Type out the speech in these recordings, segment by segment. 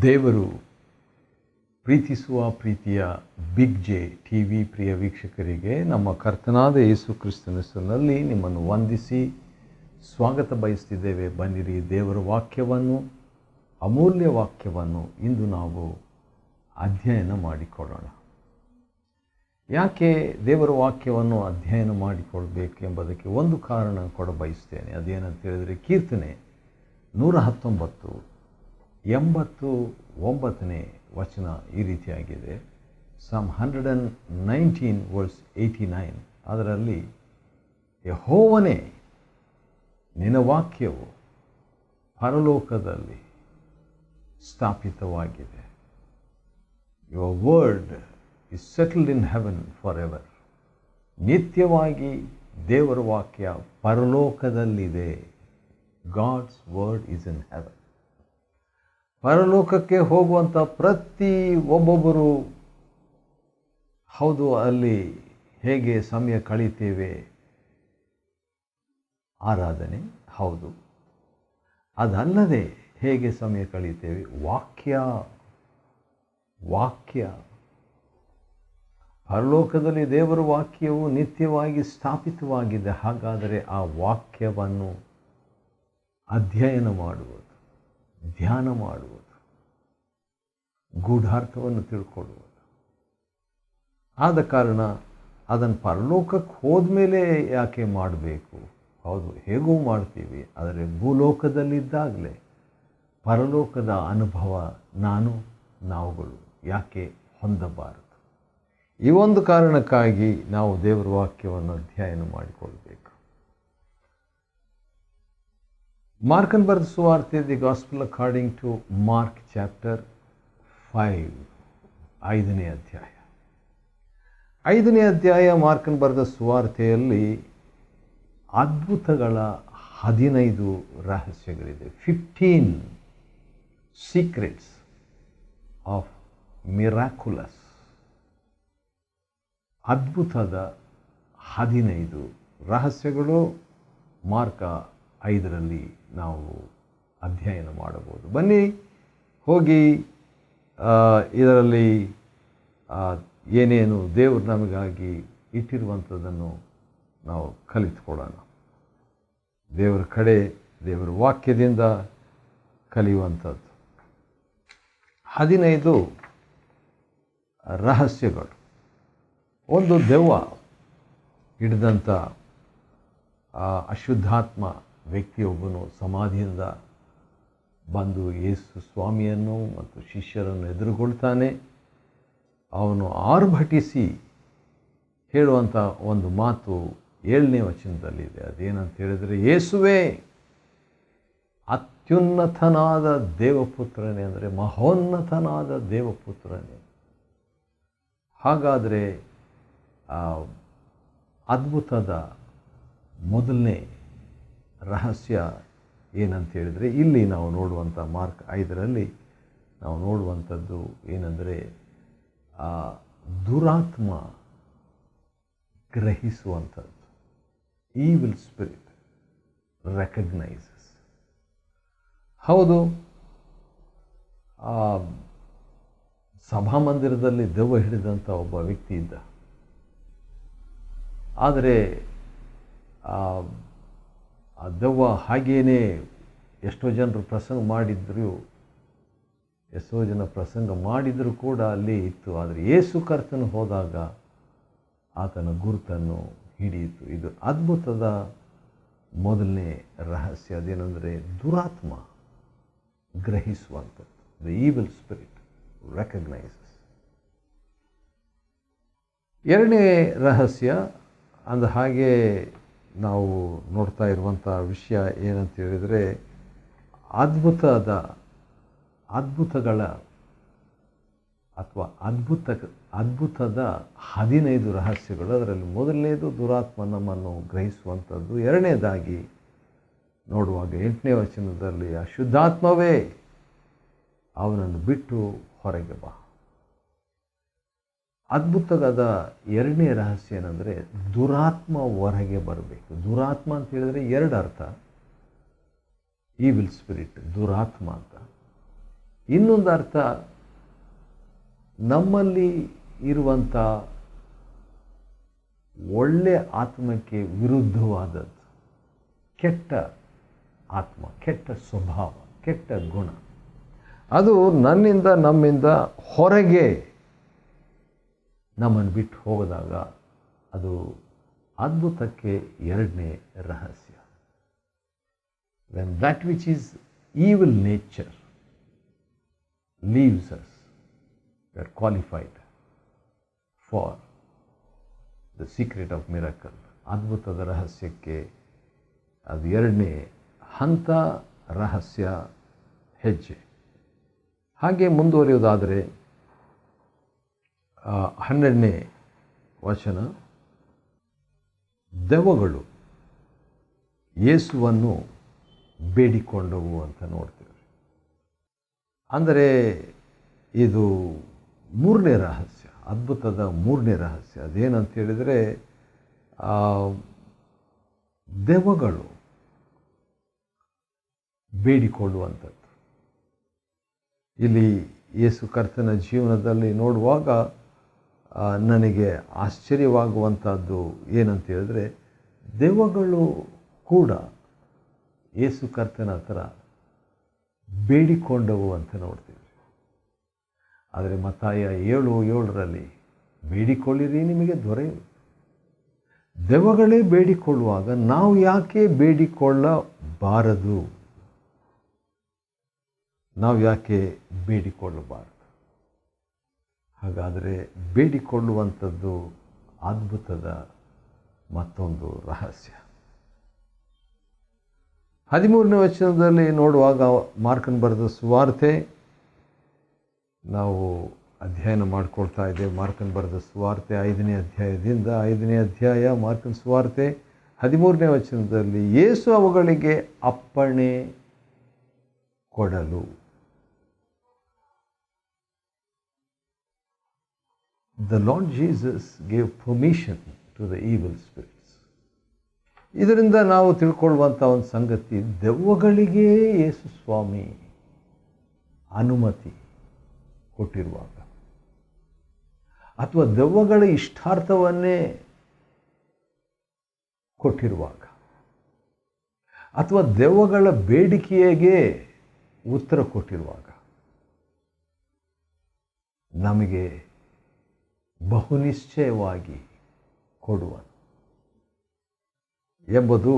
ದೇವರು ಪ್ರೀತಿಸುವ ಪ್ರೀತಿಯ ಬಿಗ್ ಜೆ ಟಿ ವಿ ಪ್ರಿಯ ವೀಕ್ಷಕರಿಗೆ ನಮ್ಮ ಕರ್ತನಾದ ಯೇಸು ಕ್ರಿಸ್ತನ ಹೆಸರಿನಲ್ಲಿ ನಿಮ್ಮನ್ನು ವಂದಿಸಿ ಸ್ವಾಗತ ಬಯಸ್ತಿದ್ದೇವೆ. ಬನ್ನಿರಿ, ದೇವರ ವಾಕ್ಯವನ್ನು, ಅಮೂಲ್ಯ ವಾಕ್ಯವನ್ನು ಇಂದು ನಾವು ಅಧ್ಯಯನ ಮಾಡಿಕೊಳ್ಳೋಣ. ಯಾಕೆ ದೇವರ ವಾಕ್ಯವನ್ನು ಅಧ್ಯಯನ ಮಾಡಿಕೊಳ್ಬೇಕು ಎಂಬುದಕ್ಕೆ ಒಂದು ಕಾರಣ ಕೊಡ ಬಯಸ್ತೇನೆ. ಅದೇನಂತ ಹೇಳಿದರೆ, ಕೀರ್ತನೆ 119 89ನೇ ವಚನ ಈ ರೀತಿಯಾಗಿದೆ. Psalm 119 verse 89, ಅದರಲ್ಲಿ ಯೆಹೋವನೇ, ನಿನ್ನ ವಾಕ್ಯವು ಪರಲೋಕದಲ್ಲಿ ಸ್ಥಾಪಿತವಾಗಿದೆ. Your word is settled in heaven forever. ನಿತ್ಯವಾಗಿ ದೇವರ ವಾಕ್ಯ ಪರಲೋಕದಲ್ಲಿದೆ. God's word is in heaven. ಪರಲೋಕಕ್ಕೆ ಹೋಗುವಂಥ ಪ್ರತಿ ಒಬ್ಬೊಬ್ಬರು, ಹೌದು, ಅಲ್ಲಿ ಹೇಗೆ ಸಮಯ ಕಳೀತೇವೆ? ಆರಾಧನೆ, ಹೌದು. ಅದಲ್ಲದೆ ಹೇಗೆ ಸಮಯ ಕಳೀತೇವೆ? ವಾಕ್ಯ. ಪರಲೋಕದಲ್ಲಿ ದೇವರ ವಾಕ್ಯವು ನಿತ್ಯವಾಗಿ ಸ್ಥಾಪಿತವಾಗಿದೆ. ಹಾಗಾದರೆ ಆ ವಾಕ್ಯವನ್ನು ಅಧ್ಯಯನ ಮಾಡುವುದು, ಧ್ಯಾನ ಮಾಡುವುದು, ಗೂಢಾರ್ಥವನ್ನು ತಿಳ್ಕೊಳ್ಳುವುದು. ಆದ ಕಾರಣ ಅದನ್ನು ಪರಲೋಕಕ್ಕೆ ಹೋದ್ಮೇಲೆ ಯಾಕೆ ಮಾಡಬೇಕು? ಹೌದು, ಹೇಗೂ ಮಾಡ್ತೀವಿ, ಆದರೆ ಭೂಲೋಕದಲ್ಲಿದ್ದಾಗಲೇ ಪರಲೋಕದ ಅನುಭವ ನಾವುಗಳು ಯಾಕೆ ಹೊಂದಬಾರದು? ಈ ಒಂದು ಕಾರಣಕ್ಕಾಗಿ ನಾವು ದೇವರ ವಾಕ್ಯವನ್ನು ಅಧ್ಯಯನ ಮಾಡಿಕೊಳ್ಬೇಕು. ಮಾರ್ಕನ ಬರೆದ ಸುವಾರ್ತೆ, the gospel according to Mark chapter 5, 5ನೇ ಅಧ್ಯಾಯ. 5ನೇ ಅಧ್ಯಾಯ ಮಾರ್ಕನ ಬರೆದ ಸುವಾರ್ತೆಯಲ್ಲಿ ಅದ್ಭುತಗಳ 15 ರಹಸ್ಯಗಳಿದೆ. 15 ಸೀಕ್ರೆಟ್ಸ್ ಆಫ್ ಮಿರಾಕ್ಯುಲಸ್. ಅದ್ಭುತದ 15 ರಹಸ್ಯಗಳು ಮಾರ್ಕ 5ರಲ್ಲಿ ನಾವು ಅಧ್ಯಯನ ಮಾಡಬಹುದು. ಬನ್ನಿ, ಹೋಗಿ ಇದರಲ್ಲಿ ಏನೇನು ದೇವರು ನಮಗಾಗಿ ಇಟ್ಟಿರುವಂಥದ್ದನ್ನು ನಾವು ಕಲಿತುಕೊಳ್ಳೋಣ. ದೇವರ ಕಡೆ, ದೇವರ ವಾಕ್ಯದಿಂದ ಕಲಿಯುವಂಥದ್ದು 15 ರಹಸ್ಯಗಳು. ಒಂದು, ದೆವ್ವ ಹಿಡಿದಂಥ ಅಶುದ್ಧಾತ್ಮ ವ್ಯಕ್ತಿಯೊಬ್ಬನು ಸಮಾಧಿಯಿಂದ ಬಂದು ಯೇಸು ಸ್ವಾಮಿಯನ್ನು ಮತ್ತು ಶಿಷ್ಯರನ್ನು ಎದುರುಗೊಳ್ತಾನೆ. ಅವನು ಆರ್ಭಟಿಸಿ ಹೇಳುವಂಥ ಒಂದು ಮಾತು 7ನೇ ವಚನದಲ್ಲಿದೆ. ಅದೇನಂತ ಹೇಳಿದರೆ, ಯೇಸುವೇ, ಅತ್ಯುನ್ನತನಾದ ದೇವಪುತ್ರನೇ, ಅಂದರೆ ಮಹೋನ್ನತನಾದ ದೇವಪುತ್ರನೇ. ಹಾಗಾದರೆ ಅದ್ಭುತದ ಮೊದಲನೇ ರಹಸ್ಯ ಏನಂತ ಹೇಳಿದರೆ, ಇಲ್ಲಿ ನಾವು ನೋಡುವಂಥ ಮಾರ್ಕ್ 5ರಲ್ಲಿ ನಾವು ನೋಡುವಂಥದ್ದು ಏನಂದರೆ, ದುರಾತ್ಮ ಗ್ರಹಿಸುವಂಥದ್ದು. Evil spirit recognises. ಹೌದು, ಸಭಾಮಂದಿರದಲ್ಲಿ ದೆವ್ವ ಹಿಡಿದಂಥ ಒಬ್ಬ ವ್ಯಕ್ತಿ ಇದ್ದ. ಆದರೆ ಆ ದೆವ್ವ ಹಾಗೇನೇ ಎಷ್ಟೋ ಜನ ಪ್ರಸಂಗ ಮಾಡಿದರೂ ಕೂಡ ಅಲ್ಲಿ ಇತ್ತು. ಆದರೆ ಯೇಸು ಕರ್ತನು ಹೋದಾಗ ಆತನ ಗುರುತನ್ನು ಹಿಡಿಯಿತು. ಇದು ಅದ್ಭುತದ ಮೊದಲನೇ ರಹಸ್ಯ. ಅದೇನೆಂದರೆ, ದುರಾತ್ಮ ಗ್ರಹಿಸುವಂಥದ್ದು. The evil spirit recognises. 2ನೇ ರಹಸ್ಯ, ಅಂದ ಹಾಗೆ ನಾವು ನೋಡ್ತಾ ಇರುವಂಥ ವಿಷಯ ಏನಂತ ಹೇಳಿದರೆ, ಅದ್ಭುತಗಳ ಅಥವಾ ಅದ್ಭುತದ 15 ರಹಸ್ಯಗಳು. ಅದರಲ್ಲಿ ಮೊದಲನೇದು ದುರಾತ್ಮ ನಮ್ಮನ್ನು ಗ್ರಹಿಸುವಂಥದ್ದು. 2ನೇದಾಗಿ ನೋಡುವಾಗ 8ನೇ ವಚನದಲ್ಲಿ, ಅಶುದ್ಧಾತ್ಮವೇ, ಅವನನ್ನು ಬಿಟ್ಟು ಹೊರಗೆ ಬಾ. ಅದ್ಭುತದ 2ನೇ ರಹಸ್ಯ ಏನಂದರೆ, ದುರಾತ್ಮ ಹೊರಗೆ ಬರಬೇಕು. ದುರಾತ್ಮ ಅಂತ ಹೇಳಿದರೆ 2 ಅರ್ಥ. ಈವಿಲ್ ಸ್ಪಿರಿಟ್ ದುರಾತ್ಮ ಅಂತ. ಇನ್ನೊಂದು ಅರ್ಥ, ನಮ್ಮಲ್ಲಿ ಇರುವಂಥ ಒಳ್ಳೆಯ ಆತ್ಮಕ್ಕೆ ವಿರುದ್ಧವಾದದ್ದು ಕೆಟ್ಟ ಆತ್ಮ, ಕೆಟ್ಟ ಸ್ವಭಾವ, ಕೆಟ್ಟ ಗುಣ, ಅದು ನನ್ನಿಂದ ನಮ್ಮಿಂದ ಹೊರಗೆ ನಮ್ಮನ್ನು ಬಿಟ್ಟು ಹೋದಾಗ ಅದು ಅದ್ಭುತಕ್ಕೆ ಎರಡನೇ ರಹಸ್ಯ. When that which is evil nature leaves us, we are qualified for the secret of miracle. ಅದ್ಭುತದ ರಹಸ್ಯಕ್ಕೆ ಅದು ಎರಡನೇ ಹಂತ, ರಹಸ್ಯ, ಹೆಜ್ಜೆ. ಹಾಗೆ ಮುಂದುವರಿಯೋದಾದರೆ 12ನೇ ವಚನ, ದೆವ್ವಗಳು ಯೇಸುವನ್ನು ಬೇಡಿಕೊಂಡವು ಅಂತ ನೋಡ್ತೀವಿ. ಅಂದರೆ ಇದು ಮೂರನೇ ರಹಸ್ಯ, ಅದ್ಭುತದ ಮೂರನೇ ರಹಸ್ಯ. ಅದೇನಂತ ಹೇಳಿದರೆ, ದೆವ್ವಗಳು ಬೇಡಿಕೊಳ್ಳುವಂಥದ್ದು. ಇಲ್ಲಿ ಯೇಸು ಕರ್ತನ ಜೀವನದಲ್ಲಿ ನೋಡುವಾಗ ನನಗೆ ಆಶ್ಚರ್ಯವಾಗುವಂಥದ್ದು ಏನಂತ ಹೇಳಿದ್ರೆ, ದೆವ್ವಗಳು ಕೂಡ ಯೇಸು ಕರ್ತನ ಹತ್ರ ಬೇಡಿಕೊಂಡವು ಅಂತ ನೋಡ್ತೀವಿ. ಆದರೆ ಮತ್ತಾಯ 7:7 ಬೇಡಿಕೊಳ್ಳಿರಿ ನಿಮಗೆ ದೊರೆಯುವುದು. ದೆವ್ವಗಳೇ ಬೇಡಿಕೊಳ್ಳುವಾಗ ನಾವು ಯಾಕೆ ಬೇಡಿಕೊಳ್ಳಬಾರದು? ನಾವು ಯಾಕೆ ಬೇಡಿಕೊಳ್ಳಬಾರದು? ಹಾಗಾದರೆ ಬೇಡಿಕೊಳ್ಳುವಂಥದ್ದು ಅದ್ಭುತದ ಮತ್ತೊಂದು ರಹಸ್ಯ. 13ನೇ ವಚನದಲ್ಲಿ ನೋಡುವಾಗ ಮಾರ್ಕನ ಬರೆದ ಸುವಾರ್ತೆ ನಾವು ಅಧ್ಯಯನ ಮಾಡಿಕೊಳ್ತಾ ಇದ್ದೇವೆ. ಮಾರ್ಕನ ಬರೆದ ಸುವಾರ್ತೆ 5ನೇ ಅಧ್ಯಾಯದಿಂದ 5ನೇ ಅಧ್ಯಾಯ ಮಾರ್ಕನ ಸುವಾರ್ತೆ 13ನೇ ವಚನದಲ್ಲಿ, ಯೇಸು ಅವುಗಳಿಗೆ ಅಪ್ಪಣೆ ಕೊಡಲು. The Lord Jesus gave permission to the evil spirits. ಇದರಿಂದ ನಾವು ತಿಳ್ಕೊಳ್ಳುವಂಥ ಒಂದು ಸಂಗತಿ, ದೆವ್ವಗಳಿಗೆ ಯೇಸು ಸ್ವಾಮಿ ಅನುಮತಿ ಕೊಟ್ಟಿರುವಾಗ, ಅಥವಾ ದೆವ್ವಗಳ ಇಷ್ಟಾರ್ಥವನ್ನೇ ಕೊಟ್ಟಿರುವಾಗ, ಅಥವಾ ದೆವ್ವಗಳ ಬೇಡಿಕೆಗೆ ಉತ್ತರ ಕೊಟ್ಟಿರುವಾಗ, ನಮಗೆ ಬಹುನಿಶ್ಚಯವಾಗಿ ಕೊಡುವನು ಎಂಬುದು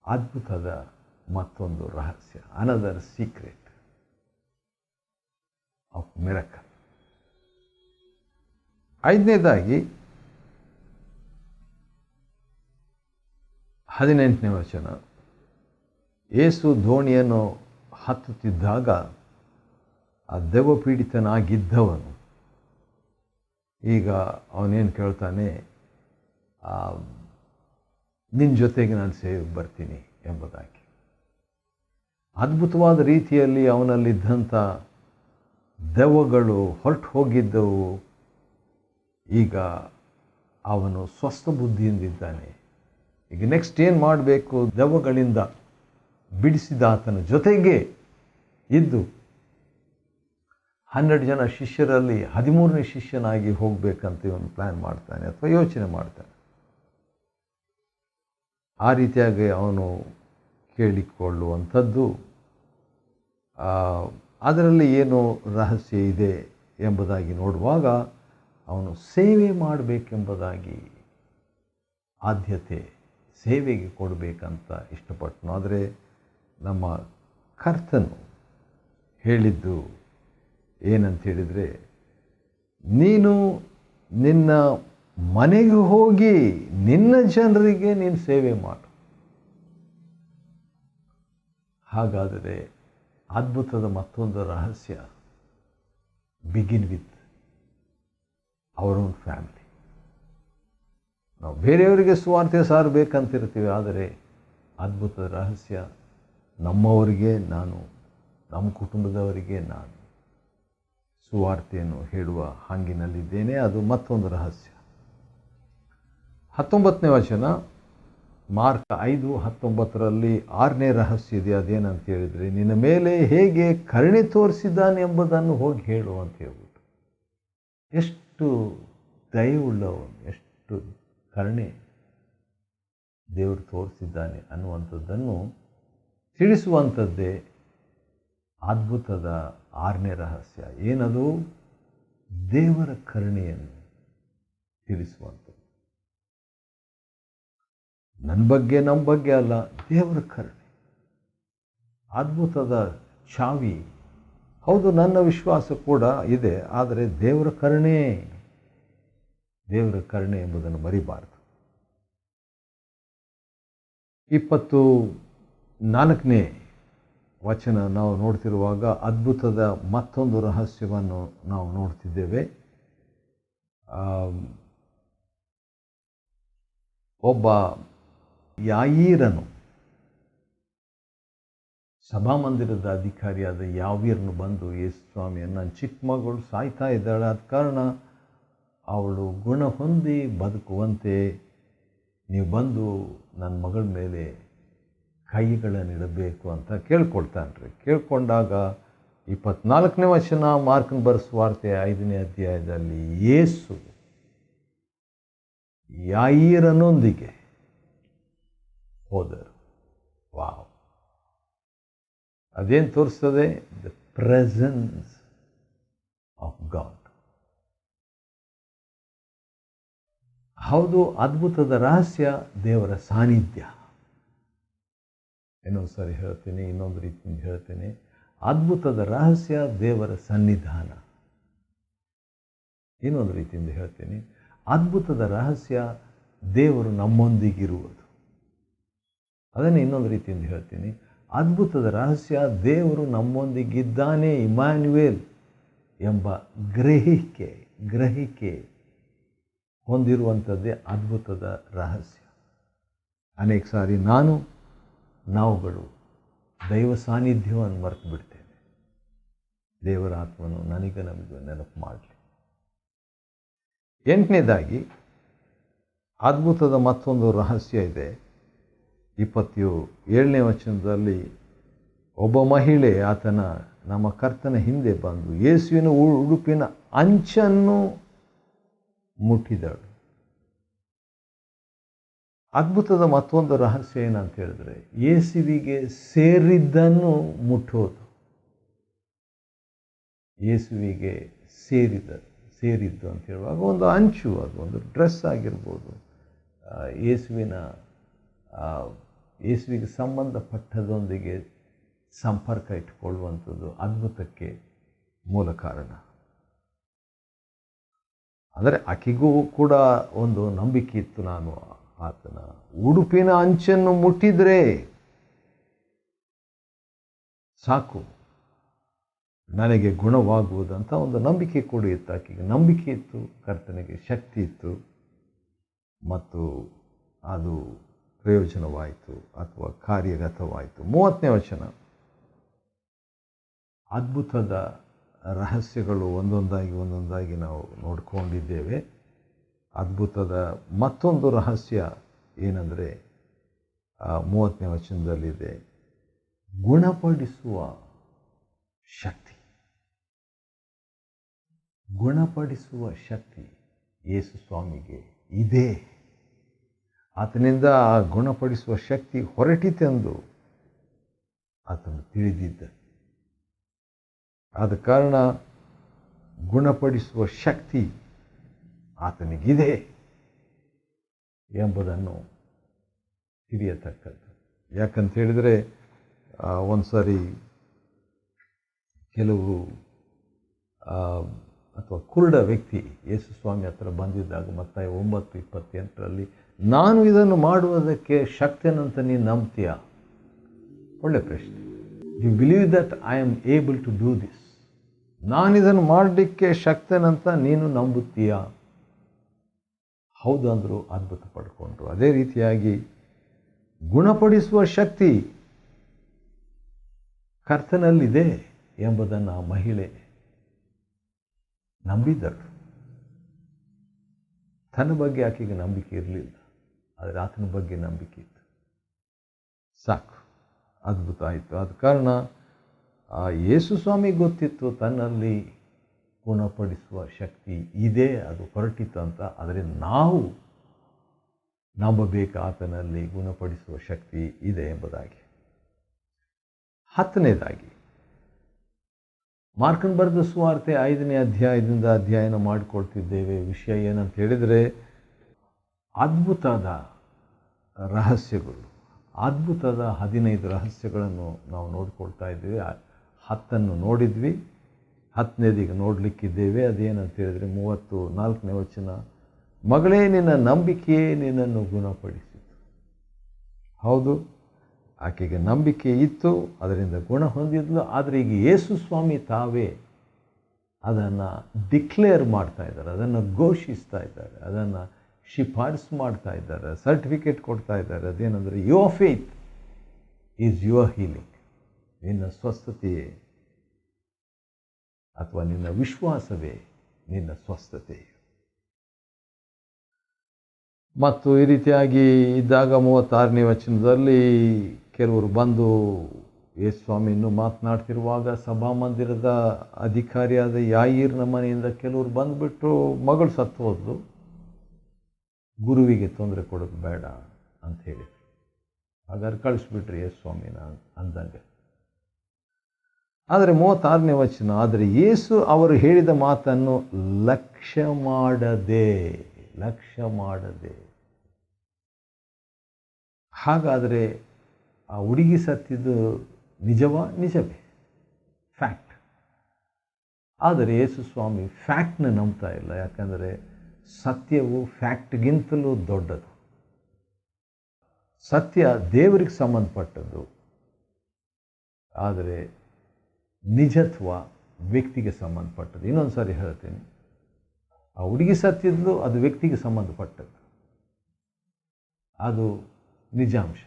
ಅದ್ಭುತದ ಮತ್ತೊಂದು ರಹಸ್ಯ. Another secret of miracle. 5ನೇದಾಗಿ 18ನೇ ವಚನ, ಯೇಸು ದೋಣಿಯನ್ನು ಹತ್ತುತ್ತಿದ್ದಾಗ ಆ ದೆವ್ವ ಪೀಡಿತನಾಗಿದ್ದವನು ಈಗ ಅವನೇನು ಕೇಳ್ತಾನೆ, ನಿನ್ನ ಜೊತೆಗೆ ನಾನು ಸೇವೆಗೆ ಬರ್ತೀನಿ ಎಂಬುದಾಗಿ. ಅದ್ಭುತವಾದ ರೀತಿಯಲ್ಲಿ ಅವನಲ್ಲಿದ್ದಂಥ ದೆವ್ವಗಳು ಹೊರಟು ಹೋಗಿದ್ದವು. ಈಗ ಅವನು ಸ್ವಸ್ಥ ಬುದ್ಧಿಯಿಂದಿದ್ದಾನೆ. ಈಗ ನೆಕ್ಸ್ಟ್ ಏನು ಮಾಡಬೇಕು? ದೆವ್ವಗಳಿಂದ ಬಿಡಿಸಿದ ಆತನ ಜೊತೆಗೆ ಇದ್ದು 12 ಜನ ಶಿಷ್ಯರಲ್ಲಿ 13ನೇ ಶಿಷ್ಯನಾಗಿ ಹೋಗಬೇಕಂತ ಇವನು ಪ್ಲ್ಯಾನ್ ಮಾಡ್ತಾನೆ ಅಥವಾ ಯೋಚನೆ ಮಾಡ್ತಾನೆ. ಆ ರೀತಿಯಾಗಿ ಅವನು ಕೇಳಿಕೊಳ್ಳುವಂಥದ್ದು, ಅದರಲ್ಲಿ ಏನು ರಹಸ್ಯ ಇದೆ ಎಂಬುದಾಗಿ ನೋಡುವಾಗ ಅವನು ಸೇವೆ ಮಾಡಬೇಕೆಂಬುದಾಗಿ ಆದ್ಯತೆ ಸೇವೆಗೆ ಕೊಡಬೇಕಂತ ಇಷ್ಟಪಟ್ಟನು. ಆದರೆ ನಮ್ಮ ಕರ್ತನು ಹೇಳಿದ್ದು ಏನಂತ ಹೇಳಿದರೆ, ನೀನು ನಿನ್ನ ಮನೆಗೆ ಹೋಗಿ ನಿನ್ನ ಜನರಿಗೆ ನೀನು ಸೇವೆ ಮಾಡು. ಹಾಗಾದರೆ ಅದ್ಭುತದ ಮತ್ತೊಂದು ರಹಸ್ಯ, begin with our own family. ನಾವು ಬೇರೆಯವರಿಗೆ ಸುವಾರ್ತೆ ಸಾರಬೇಕಂತಿರ್ತೀವಿ, ಆದರೆ ಅದ್ಭುತದ ರಹಸ್ಯ ನಮ್ಮವರಿಗೆ ನಾನು, ನಮ್ಮ ಕುಟುಂಬದವರಿಗೆ ನಾನು ಸುವಾರ್ತೆಯನ್ನು ಹೇಳುವ ಹಂಗಿನಲ್ಲಿದ್ದೇನೆ. ಅದು ಮತ್ತೊಂದು ರಹಸ್ಯ. 19ನೇ ವಚನ, ಮಾರ್ಕ್ 5:19 6ನೇ ರಹಸ್ಯ ಇದೆ. ಅದೇನಂತ ಹೇಳಿದರೆ, ನಿನ್ನ ಮೇಲೆ ಹೇಗೆ ಕರುಣೆ ತೋರಿಸಿದ್ದಾನೆ ಎಂಬುದನ್ನು ಹೋಗಿ ಹೇಳು ಅಂತ ಹೇಳ್ಬಿಟ್ಟು. ಎಷ್ಟು ದಯವುಳ್ಳವನು, ಎಷ್ಟು ಕರುಣೆ ದೇವರು ತೋರಿಸಿದ್ದಾನೆ ಅನ್ನುವಂಥದ್ದನ್ನು ತಿಳಿಸುವಂಥದ್ದೇ ಅದ್ಭುತದ 6ನೇ ರಹಸ್ಯ. ಏನದು? ದೇವರ ಕರುಣೆಯನ್ನು ತಿಳಿಸುವಂಥದ್ದು. ನನ್ನ ಬಗ್ಗೆ ನಮ್ಮ ಬಗ್ಗೆ ಅಲ್ಲ, ದೇವರ ಕರುಣೆ ಅದ್ಭುತದ ಚಾವಿ. ಹೌದು, ನನ್ನ ವಿಶ್ವಾಸ ಕೂಡ ಇದೆ, ಆದರೆ ದೇವರ ಕರುಣೆ ಎಂಬುದನ್ನು ಮರಿಬಾರದು. 24ನೇ ವಚನ ನಾವು ನೋಡ್ತಿರುವಾಗ ಅದ್ಭುತದ ಮತ್ತೊಂದು ರಹಸ್ಯವನ್ನು ನಾವು ನೋಡ್ತಿದ್ದೇವೆ. ಒಬ್ಬ ಯಾಯೀರನು, ಸಭಾಮಂದಿರದ ಅಧಿಕಾರಿಯಾದ ಯಾವೀರನು ಬಂದು, ಯೇಸು ಸ್ವಾಮಿಯನ್ನು, ನನ್ನ ಚಿಕ್ಕ ಮಗಳು ಸಾಯ್ತಾ ಇದ್ದಾಳೆ, ಆದ ಕಾರಣ ಅವಳು ಗುಣ ಹೊಂದಿ ಬದುಕುವಂತೆ ನೀವು ಬಂದು ನನ್ನ ಮಗಳ ಮೇಲೆ ಕೈಗಳನ್ನಿಡಬೇಕು ಅಂತ ಕೇಳ್ಕೊಳ್ತಾನ್ರಿ. ಕೇಳ್ಕೊಂಡಾಗ 24ನೇ ವಚನ ಮಾರ್ಕನ ಬರೆಸುವಾರ್ತೆ 5ನೇ ಅಧ್ಯಾಯದಲ್ಲಿ, ಯೇಸು ಯಾಯೀರನೊಂದಿಗೆ ಹೋದರು. ವಾವ್! ಅದೇನು ತೋರಿಸ್ತದೆ? The presence of God. ಹೌದು, ಅದ್ಭುತದ ರಹಸ್ಯ ದೇವರ ಸಾನ್ನಿಧ್ಯ. ಇನ್ನೊಂದು ಸಾರಿ ಹೇಳ್ತೀನಿ, ಇನ್ನೊಂದು ರೀತಿಯಿಂದ ಹೇಳ್ತೇನೆ. ಅದ್ಭುತದ ರಹಸ್ಯ ದೇವರ ಸನ್ನಿಧಾನ. ಇನ್ನೊಂದು ರೀತಿಯಿಂದ ಹೇಳ್ತೀನಿ, ಅದ್ಭುತದ ರಹಸ್ಯ ದೇವರು ನಮ್ಮೊಂದಿಗಿರುವುದು. ಅದನ್ನೇ ಇನ್ನೊಂದು ರೀತಿಯಿಂದ ಹೇಳ್ತೀನಿ, ಅದ್ಭುತದ ರಹಸ್ಯ ದೇವರು ನಮ್ಮೊಂದಿಗಿದ್ದಾನೆ, ಇಮ್ಯಾನ್ಯುಯೇಲ್ ಎಂಬ ಗ್ರಹಿಕೆ ಹೊಂದಿರುವಂಥದ್ದೇ ಅದ್ಭುತದ ರಹಸ್ಯ. ಅನೇಕ ಸಾರಿ ನಾವುಗಳು ದೈವ ಸಾನ್ನಿಧ್ಯವನ್ನು ಮರೆತು ಬಿಡ್ತೇವೆ. ದೇವರ ಆತ್ಮನು ನಮಗೆ ನೆನಪು ಮಾಡಲಿ. 8ನೇದಾಗಿ ಅದ್ಭುತದ ಮತ್ತೊಂದು ರಹಸ್ಯ ಇದೆ. 27ನೇ ವಚನದಲ್ಲಿ ಒಬ್ಬ ಮಹಿಳೆ ನಮ್ಮ ಕರ್ತನ ಹಿಂದೆ ಬಂದು ಯೇಸುವಿನ ಉಡುಪಿನ ಅಂಚನ್ನು ಮುಟ್ಟಿದಳು. ಅದ್ಭುತದ ಮತ್ತೊಂದು ರಹಸ್ಯ ಏನಂತ ಹೇಳಿದ್ರೆ, ಯೇಸುವಿಗೆ ಸೇರಿದ್ದನ್ನು ಮುಟ್ಟೋದು. ಯೇಸುವಿಗೆ ಸೇರಿದ್ದು ಅಂತ ಹೇಳುವಾಗ ಒಂದು ಅಂಚು, ಅದು ಒಂದು ಡ್ರೆಸ್ ಆಗಿರ್ಬೋದು, ಯೇಸುವಿಗೆ ಸಂಬಂಧಪಟ್ಟದೊಂದಿಗೆ ಸಂಪರ್ಕ ಇಟ್ಟುಕೊಳ್ಳುವಂಥದ್ದು ಅದ್ಭುತಕ್ಕೆ ಮೂಲ ಕಾರಣ. ಅಂದರೆ ಆಕೆಗೂ ಕೂಡ ಒಂದು ನಂಬಿಕೆ ಇತ್ತು, ನಾನು ಆತನ ಉಡುಪಿನ ಅಂಚನ್ನು ಮುಟ್ಟಿದರೆ ಸಾಕು, ನನಗೆ ಗುಣವಾಗುವುದಂತ ಒಂದು ನಂಬಿಕೆ ಕೂಡ ಇತ್ತು. ಆಕೆಗೆ ನಂಬಿಕೆ ಇತ್ತು, ಕರ್ತನಿಗೆ ಶಕ್ತಿ ಇತ್ತು, ಮತ್ತು ಅದು ಪ್ರಯೋಜನವಾಯಿತು ಅಥವಾ ಕಾರ್ಯಗತವಾಯಿತು. 30ನೇ ವಚನ, ಅದ್ಭುತದ ರಹಸ್ಯಗಳು ಒಂದೊಂದಾಗಿ ನಾವು ನೋಡ್ಕೊಂಡಿದ್ದೇವೆ. ಅದ್ಭುತದ ಮತ್ತೊಂದು ರಹಸ್ಯ ಏನಂದರೆ 30ನೇ ವಚನದಲ್ಲಿದೆ, ಗುಣಪಡಿಸುವ ಶಕ್ತಿ ಯೇಸು ಸ್ವಾಮಿಗೆ ಇದೆ. ಆತನಿಂದ ಆ ಗುಣಪಡಿಸುವ ಶಕ್ತಿ ಹೊರಟಿತೆಂದು ಆತನು ತಿಳಿದಿದ್ದ. ಆದ ಕಾರಣ ಗುಣಪಡಿಸುವ ಶಕ್ತಿ ಆತನಿಗಿದೆ ಎಂಬುದನ್ನು ತಿಳಿಯತಕ್ಕದ್ದು. ಯಾಕಂತ ಹೇಳಿದರೆ, ಒಂದು ಸಾರಿ ಕೆಲವರು ಅಥವಾ ಕುರುಡ ವ್ಯಕ್ತಿ ಯೇಸು ಸ್ವಾಮಿ ಹತ್ರ ಬಂದಿದ್ದಾಗ ಮತ್ತಾಯ 9:28 ನಾನು ಇದನ್ನು ಮಾಡುವುದಕ್ಕೆ ಶಕ್ತನಂತ ನೀನು ನಂಬ್ತೀಯಾ? ಒಳ್ಳೆ ಪ್ರಶ್ನೆ. You believe that I am able to do this? ನಾನಿದನ್ನು ಮಾಡಲಿಕ್ಕೆ ಶಕ್ತನಂತ ನೀನು ನಂಬುತ್ತೀಯಾ? ಹೌದು ಅಂದರು, ಅದ್ಭುತ ಪಡ್ಕೊಂಡ್ರು. ಅದೇ ರೀತಿಯಾಗಿ ಗುಣಪಡಿಸುವ ಶಕ್ತಿ ಕರ್ತನಲ್ಲಿದೆ ಎಂಬುದನ್ನು ಆ ಮಹಿಳೆ ನಂಬಿದಳು. ತನ್ನ ಬಗ್ಗೆ ಆಕೆಗೆ ನಂಬಿಕೆ ಇರಲಿಲ್ಲ, ಆದರೆ ಆತನ ಬಗ್ಗೆ ನಂಬಿಕೆ ಇತ್ತು. ಸಾಕು, ಅದ್ಭುತ ಆಯಿತು. ಆದ ಕಾರಣ ಆ ಯೇಸು ಸ್ವಾಮಿಗೆ ಗೊತ್ತಿತ್ತು ತನ್ನಲ್ಲಿ ಗುಣಪಡಿಸುವ ಶಕ್ತಿ ಇದೆ, ಅದು ಹೊರಟಿತು ಅಂತ. ಆದರೆ ನಾವು ನಂಬಬೇಕು ಆತನಲ್ಲಿ ಗುಣಪಡಿಸುವ ಶಕ್ತಿ ಇದೆ ಎಂಬುದಾಗಿ. 10ನೇದಾಗಿ, ಮಾರ್ಕನ ಬರೆದ ಸುವಾರ್ತೆ 5ನೇ ಅಧ್ಯಾಯದಿಂದ ಅಧ್ಯಯನ ಮಾಡಿಕೊಳ್ತಿದ್ದೇವೆ. ವಿಷಯ ಏನಂತ ಹೇಳಿದರೆ, ಅದ್ಭುತದ ರಹಸ್ಯಗಳು, ಅದ್ಭುತದ 15 ರಹಸ್ಯಗಳನ್ನು ನಾವು ನೋಡಿಕೊಳ್ತಾ ಇದ್ದೇವೆ. 10 ನೋಡಿದ್ವಿ, 10ನೇದೀಗ ನೋಡಲಿಕ್ಕಿದ್ದೇವೆ. ಅದೇನಂತ ಹೇಳಿದರೆ 34ನೇ ವಚನ, ಮಗಳೇ ನಿನ್ನ ನಂಬಿಕೆಯೇ ನಿನ್ನನ್ನು ಗುಣಪಡಿಸಿತು. ಹೌದು, ಆಕೆಗೆ ನಂಬಿಕೆ ಇತ್ತು, ಅದರಿಂದ ಗುಣ ಹೊಂದಿದ್ಲು. ಆದರೆ ಈಗ ಯೇಸು ಸ್ವಾಮಿ ತಾವೇ ಅದನ್ನು ಡಿಕ್ಲೇರ್ ಮಾಡ್ತಾ ಇದ್ದಾರೆ, ಅದನ್ನು ಘೋಷಿಸ್ತಾ ಇದ್ದಾರೆ, ಅದನ್ನು ಶಿಫಾರಸು ಮಾಡ್ತಾ ಇದ್ದಾರೆ, ಸರ್ಟಿಫಿಕೇಟ್ ಕೊಡ್ತಾ ಇದ್ದಾರೆ. ಅದೇನೆಂದರೆ, your faith is your healing. ನಿನ್ನ ಸ್ವಸ್ಥತೆಯೇ ಅಥವಾ ನಿನ್ನ ವಿಶ್ವಾಸವೇ ನಿನ್ನ ಸ್ವಸ್ಥತೆ. ಮತ್ತು ಈ ರೀತಿಯಾಗಿ ಇದ್ದಾಗ 36ನೇ ವಚನದಲ್ಲಿ ಕೆಲವರು ಬಂದು ಯೇಸು ಸ್ವಾಮಿ ಇನ್ನೂ ಮಾತನಾಡ್ತಿರುವಾಗ ಸಭಾಮಂದಿರದ ಅಧಿಕಾರಿಯಾದ ಯಾಯೀರನ ಮನೆಯಿಂದ ಕೆಲವರು ಬಂದುಬಿಟ್ಟು, ಮಗಳು ಸತ್ತು ಹೋದ್ಲು, ಗುರುವಿಗೆ ತೊಂದರೆ ಕೊಡೋದು ಬೇಡ ಅಂತ ಹೇಳಿದರು. ಹಾಗಾದ್ರೆ ಕಳಿಸ್ಬಿಟ್ರಿ ಯೇಸು ಸ್ವಾಮಿನ ಅಂದಂಗೆ. ಆದರೆ 36ನೇ ವಚನ, ಆದರೆ ಯೇಸು ಅವರು ಹೇಳಿದ ಮಾತನ್ನು ಲಕ್ಷ್ಯ ಮಾಡದೆ. ಹಾಗಾದರೆ ಆ ಹುಡುಗಿ ಸತ್ತಿದ್ದು ನಿಜವೇ, ಫ್ಯಾಕ್ಟ್. ಆದರೆ ಯೇಸು ಸ್ವಾಮಿ ಫ್ಯಾಕ್ಟ್ನ ನಂಬ್ತಾ ಇಲ್ಲ. ಯಾಕಂದರೆ ಸತ್ಯವು ಫ್ಯಾಕ್ಟ್ಗಿಂತಲೂ ದೊಡ್ಡದು. ಸತ್ಯ ದೇವರಿಗೆ ಸಂಬಂಧಪಟ್ಟದ್ದು, ಆದರೆ ನಿಜತ್ವ ವ್ಯಕ್ತಿಗೆ ಸಂಬಂಧಪಟ್ಟದ್ದು. ಇನ್ನೊಂದು ಸಾರಿ ಹೇಳ್ತೀನಿ, ಆ ಹುಡುಗಿ ಸತ್ತಿದ್ಲು, ಅದು ವ್ಯಕ್ತಿಗೆ ಸಂಬಂಧಪಟ್ಟದ್ದು, ಅದು ನಿಜಾಂಶ.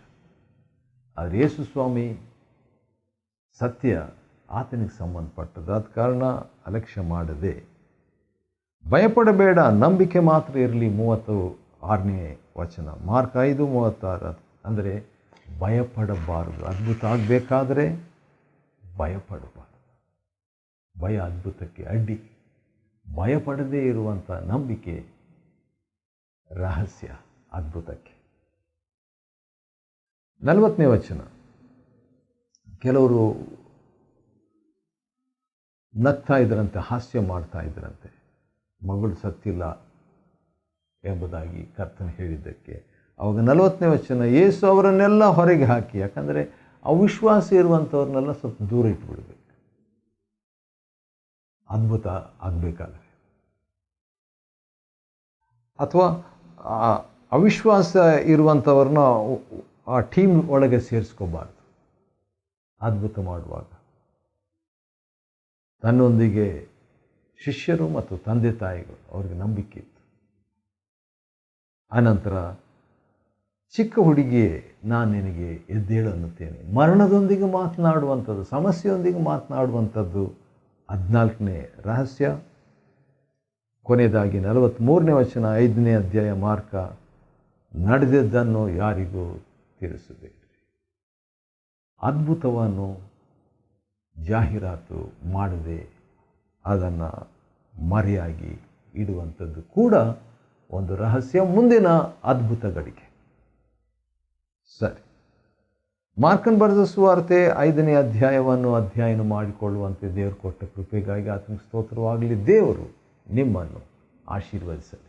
ಆದರೆ ಯೇಸು ಸ್ವಾಮಿ ಸತ್ಯ ಆತನಿಗೆ ಸಂಬಂಧಪಟ್ಟದ್ದು. ಆದ ಕಾರಣ ಅಲಕ್ಷ್ಯ ಮಾಡದೆ, ಭಯಪಡಬೇಡ, ನಂಬಿಕೆ ಮಾತ್ರ ಇರಲಿ. 36ನೇ ವಚನ, ಮಾರ್ಕ್ 5:36. ಅಂದರೆ ಭಯಪಡಬಾರದು. ಅದ್ಭುತ ಆಗಬೇಕಾದ್ರೆ ಭಯಪಡಬಾರದು. ಭಯ ಅದ್ಭುತಕ್ಕೆ ಅಡ್ಡಿ. ಭಯಪಡದೇ ಇರುವಂಥ ನಂಬಿಕೆ ರಹಸ್ಯ ಅದ್ಭುತಕ್ಕೆ. 40ನೇ ವಚನ, ಕೆಲವರು ನಗ್ತಾ ಇದ್ರಂತೆ, ಹಾಸ್ಯ ಮಾಡ್ತಾ ಇದ್ರಂತೆ, ಮಗಳು ಸತ್ತಿಲ್ಲ ಎಂಬುದಾಗಿ ಕರ್ತನು ಹೇಳಿದ್ದಕ್ಕೆ. ಅವಾಗ 40ನೇ ವಚನ, ಯೇಸು ಅವರನ್ನೆಲ್ಲ ಹೊರಗೆ ಹಾಕಿ. ಯಾಕಂದರೆ ಅವಿಶ್ವಾಸ ಇರುವಂಥವ್ರನ್ನೆಲ್ಲ ಸ್ವಲ್ಪ ದೂರ ಇಟ್ಬಿಡ್ಬೇಕು ಅದ್ಭುತ ಆಗಬೇಕಾದ್ರೆ. ಅಥವಾ ಅವಿಶ್ವಾಸ ಇರುವಂಥವ್ರನ್ನ ಆ ಟೀಮ್ ಒಳಗೆ ಸೇರಿಸ್ಕೋಬಾರ್ದು. ಅದ್ಭುತ ಮಾಡುವಾಗ ತನ್ನೊಂದಿಗೆ ಶಿಷ್ಯರು ಮತ್ತು ತಂದೆ ತಾಯಿಗಳು, ಅವ್ರಿಗೆ ನಂಬಿಕೆ ಇತ್ತು. ಆನಂತರ ಚಿಕ್ಕ ಹುಡುಗಿಯೇ, ನಾನು ನಿನಗೆ ಎದ್ದೇಳು ಅನ್ನುತ್ತೇನೆ. ಮರಣದೊಂದಿಗೆ ಮಾತನಾಡುವಂಥದ್ದು, ಸಮಸ್ಯೆಯೊಂದಿಗೆ ಮಾತನಾಡುವಂಥದ್ದು 14ನೇ ರಹಸ್ಯ. ಕೊನೆಯದಾಗಿ 43ನೇ ವಚನ, 5ನೇ ಅಧ್ಯಾಯ ಮಾರ್ಕ, ನಡೆದದ್ದನ್ನು ಯಾರಿಗೂ ತಿಳಿಸಬೇಡಿ. ಅದ್ಭುತವನ್ನು ಜಾಹೀರಾತು ಮಾಡದೆ ಅದನ್ನು ಮರೆಯಾಗಿ ಇಡುವಂಥದ್ದು ಕೂಡ ಒಂದು ರಹಸ್ಯ ಮುಂದಿನ ಅದ್ಭುತಗಳಿಗೆ. ಸರಿ, ಮಾರ್ಕನ್ ಬರೆದ ಸುವಾರ್ತೆ 5ನೇ ಅಧ್ಯಾಯವನ್ನು ಅಧ್ಯಯನ ಮಾಡಿಕೊಳ್ಳುವಂತೆ ದೇವರು ಕೊಟ್ಟ ಕೃಪೆಗಾಗಿ ಆತನಿಗೆ ಸ್ತೋತ್ರವಾಗಲಿ. ದೇವರು ನಿಮ್ಮನ್ನು ಆಶೀರ್ವದಿಸಲಿ.